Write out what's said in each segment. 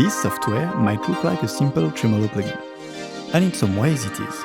this software might look like a simple Tremolo plugin. And in some ways it is.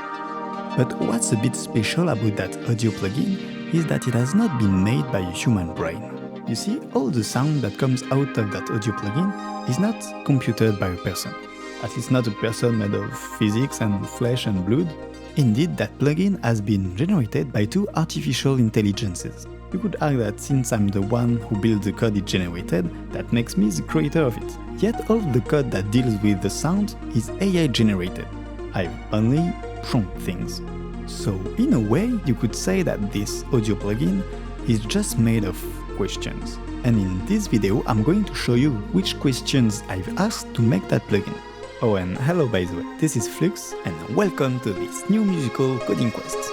But what's a bit special about that audio plugin is that it has not been made by a human brain. You see, all the sound that comes out of that audio plugin is not computed by a person. At least not a person made of physics and flesh and blood. Indeed, that plugin has been generated by two artificial intelligences. You could argue that since I'm the one who built the code it generated, that makes me the creator of it. Yet all the code that deals with the sound is AI generated. I've only prompted things. So in a way, you could say that this audio plugin is just made of questions. And in this video, I'm going to show you which questions I've asked to make that plugin. Oh, and hello by the way, this is Flux, and welcome to this new musical coding quest.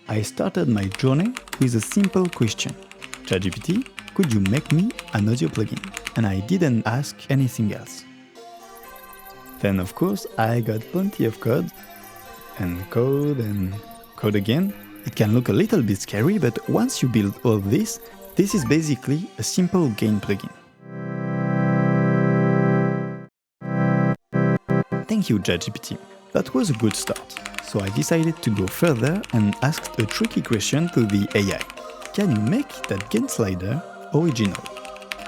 I started my journey with a simple question. ChatGPT, could you make me an audio plugin? And I didn't ask anything else. Then of course I got plenty of code and code again. It can look a little bit scary, but once you build all this is basically a simple gain plugin. Thank you ChatGPT, that was a good start. So I decided to go further and asked a tricky question to the AI. Can you make that gain slider original?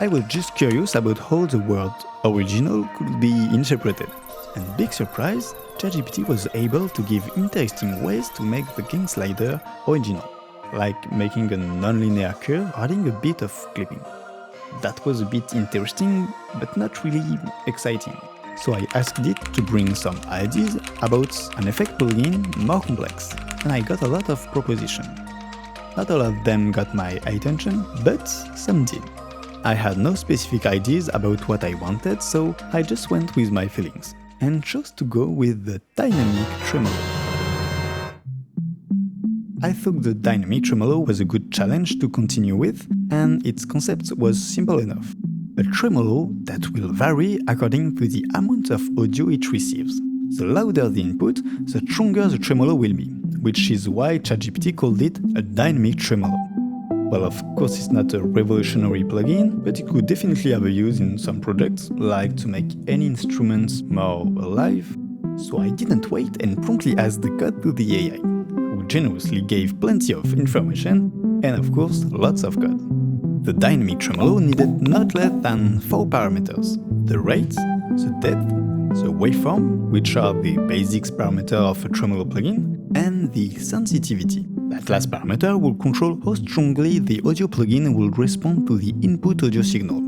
I was just curious about how the word original could be interpreted. And big surprise, ChatGPT was able to give interesting ways to make the gain slider original, like making a non-linear curve, adding a bit of clipping. That was a bit interesting, but not really exciting. So I asked it to bring some ideas about an effect plugin more complex, and I got a lot of propositions. Not all of them got my attention, but some did. I had no specific ideas about what I wanted, so I just went with my feelings, and chose to go with the dynamic tremolo. I thought the dynamic tremolo was a good challenge to continue with, and its concept was simple enough. A tremolo that will vary according to the amount of audio it receives. The louder the input, the stronger the tremolo will be, which is why ChatGPT called it a dynamic tremolo. Well, of course it's not a revolutionary plugin, but it could definitely have a use in some projects, like to make any instruments more alive. So I didn't wait and promptly asked the code to the AI, who generously gave plenty of information, and of course lots of code. The dynamic tremolo needed not less than 4 parameters: the rate, the depth, the waveform, which are the basics parameter of a tremolo plugin, and the sensitivity. That last parameter will control how strongly the audio plugin will respond to the input audio signal.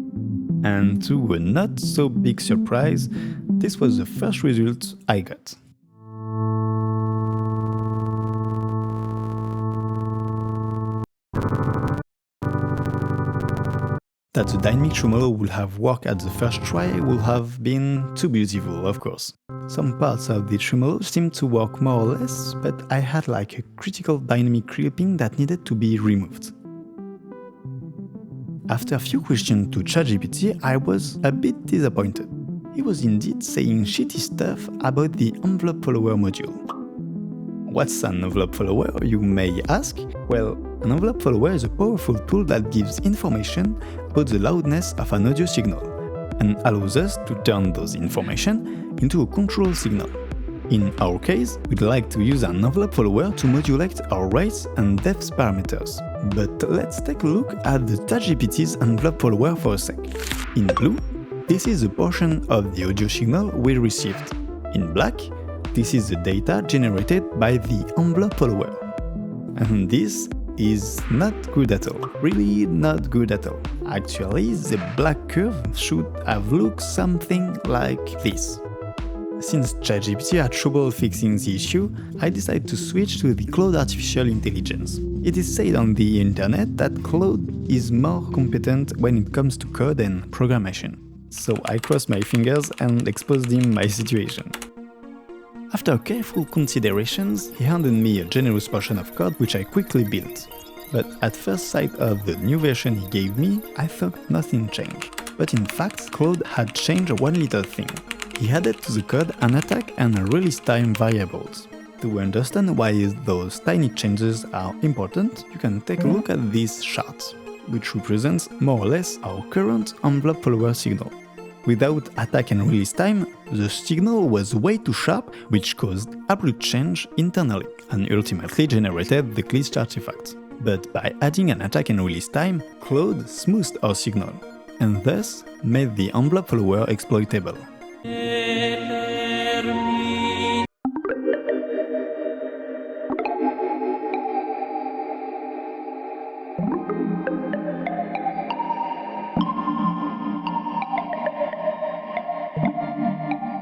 And to a not so big surprise, this was the first result I got. That the dynamic tremolo would have worked at the first try would have been too beautiful, of course. Some parts of the tremolo seemed to work more or less, but I had like a critical dynamic clipping that needed to be removed. After a few questions to ChatGPT, I was a bit disappointed. He was indeed saying shitty stuff about the envelope follower module. What's an envelope follower, you may ask? Well, an envelope follower is a powerful tool that gives information about the loudness of an audio signal and allows us to turn those information into a control signal. In our case, we'd like to use an envelope follower to modulate our rate and depth parameters. But let's take a look at the ChatGPT's envelope follower for a sec. In blue, this is the portion of the audio signal we received. In black, this is the data generated by the envelope follower. And this is not good at all. Really not good at all. Actually, the black curve should have looked something like this. Since ChatGPT had trouble fixing the issue, I decided to switch to the Claude artificial intelligence. It is said on the internet that Claude is more competent when it comes to code and programmation. So I crossed my fingers and exposed him my situation. After careful considerations, he handed me a generous portion of code which I quickly built. But at first sight of the new version he gave me, I thought nothing changed. But in fact, Claude had changed one little thing. He added to the code an attack and a release time variables. To understand why those tiny changes are important, you can take a look at this chart, which represents more or less our current envelope follower signal. Without attack and release time, the signal was way too sharp, which caused abrupt change internally, and ultimately generated the glitch artifact. But by adding an attack and release time, Claude smoothed our signal, and thus made the envelope follower exploitable.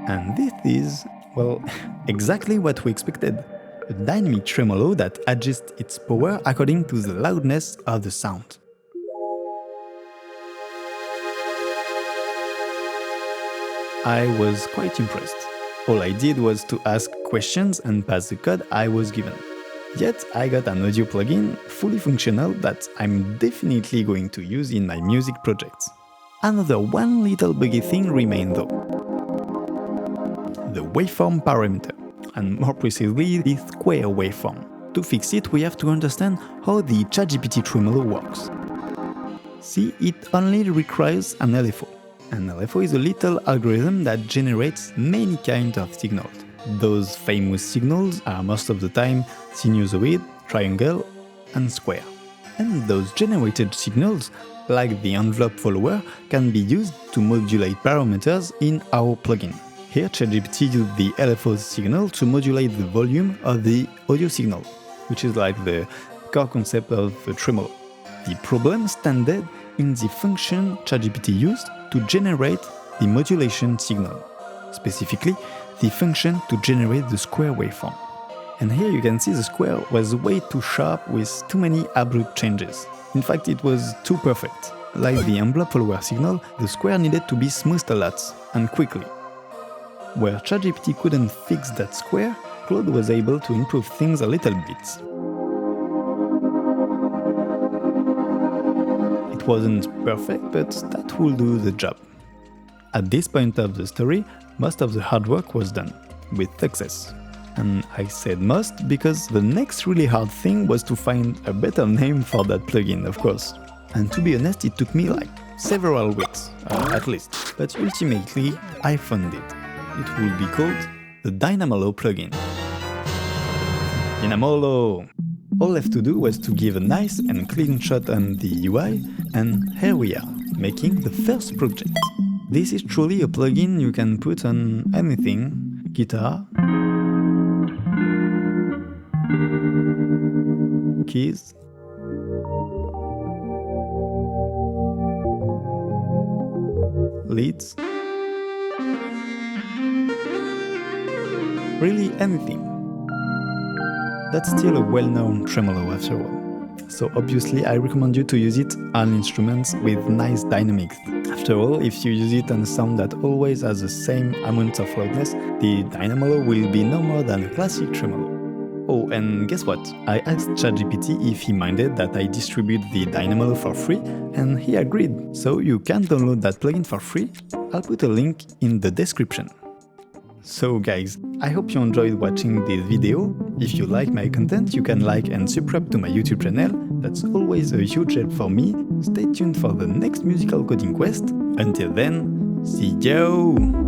And this is, well, exactly what we expected. A dynamic tremolo that adjusts its power according to the loudness of the sound. I was quite impressed. All I did was to ask questions and pass the code I was given. Yet I got an audio plugin fully functional that I'm definitely going to use in my music projects. Another one little buggy thing remained though. The waveform parameter, and more precisely the square waveform. To fix it, we have to understand how the ChatGPT Tremolo works. See, it only requires an LFO. An LFO is a little algorithm that generates many kinds of signals. Those famous signals are most of the time sinusoid, triangle, and square. And those generated signals, like the envelope follower, can be used to modulate parameters in our plugin. Here, ChatGPT used the LFO signal to modulate the volume of the audio signal, which is like the core concept of the tremolo. The problem standed in the function ChatGPT used to generate the modulation signal, specifically the function to generate the square waveform. And here you can see the square was way too sharp with too many abrupt changes. In fact, it was too perfect. Like the envelope follower signal, the square needed to be smoothed a lot, and quickly. Where ChatGPT couldn't fix that square, Claude was able to improve things a little bit. It wasn't perfect, but that will do the job. At this point of the story, most of the hard work was done, with success. And I said most because the next really hard thing was to find a better name for that plugin, of course. And to be honest, it took me like several weeks, at least. But ultimately, I found it. It will be called the Tremolo plugin. Tremolo! All left to do was to give a nice and clean shot on the UI, and here we are, making the first project. This is truly a plugin you can put on anything: guitar, keys, leads, really anything. That's still a well-known tremolo after all. So obviously I recommend you to use it on instruments with nice dynamics. After all, if you use it on a sound that always has the same amount of loudness, the tremolo will be no more than a classic tremolo. Oh, and guess what? I asked ChatGPT if he minded that I distribute the Tremolo for free, and he agreed. So you can download that plugin for free. I'll put a link in the description. So guys, I hope you enjoyed watching this video. If you like my content, you can like and subscribe to my YouTube channel. That's always a huge help for me. Stay tuned for the next musical coding quest. Until then, see you!